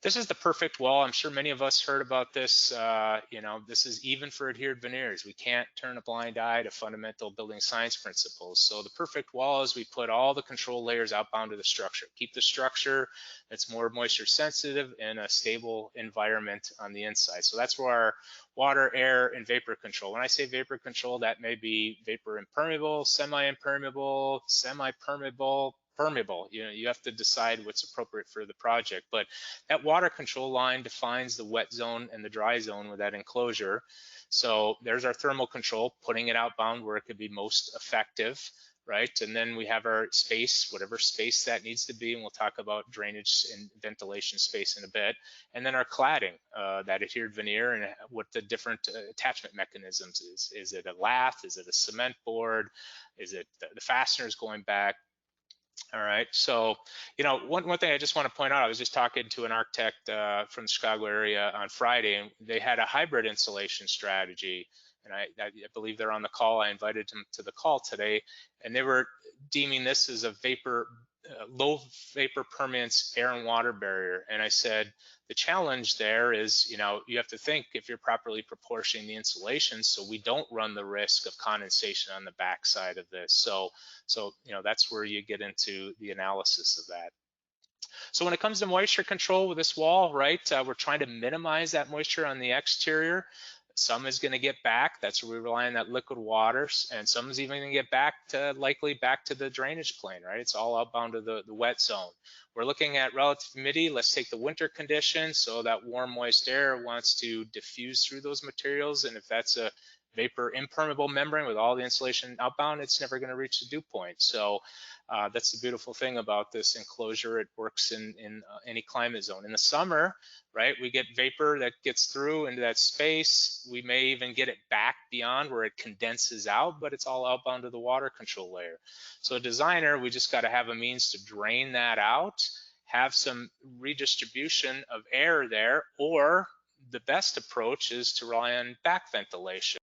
This is the perfect wall. I'm sure many of us heard about this. You know, this is even for adhered veneers. We can't turn a blind eye to fundamental building science principles. So the perfect wall is we put all the control layers outbound to the structure. Keep the structure that's more moisture sensitive in a stable environment on the inside. So that's where our water, air, and vapor control. When I say vapor control, that may be vapor impermeable, semi-impermeable, semi-permeable, permeable. You know, you have to decide what's appropriate for the project. But that water control line defines the wet zone and the dry zone with that enclosure. So there's our thermal control, putting it outbound where it could be most effective, right? And then we have our space, whatever space that needs to be, and we'll talk about drainage and ventilation space in a bit. And then our cladding, that adhered veneer, and what the different attachment mechanisms is. Is it a lath? Is it a cement board? Is it the fasteners going back? All right, so, you know, one thing I just want to point out, I was just talking to an architect from the Chicago area on Friday, and they had a hybrid insulation strategy, and I believe they're on the call. I invited them to the call today, and they were deeming this as a low vapor permeance air and water barrier. And I said, the challenge there is, you know, you have to think if you're properly proportioning the insulation so we don't run the risk of condensation on the backside of this. So, you know, that's where you get into the analysis of that. So when it comes to moisture control with this wall, right, we're trying to minimize that moisture on the exterior. Some is going to get back. That's where we rely on that liquid water, and some is even going to get back to likely back to the drainage plane, right? It's all outbound to the wet zone. We're looking at relative humidity. Let's take the winter conditions. So that warm, moist air wants to diffuse through those materials, and if that's a vapor impermeable membrane with all the insulation outbound, it's never going to reach the dew point. So that's the beautiful thing about this enclosure. It works in any climate zone. In the summer, right, we get vapor that gets through into that space. We may even get it back beyond where it condenses out, but it's all outbound to the water control layer. So a designer, we just got to have a means to drain that out, have some redistribution of air there, or the best approach is to rely on back ventilation.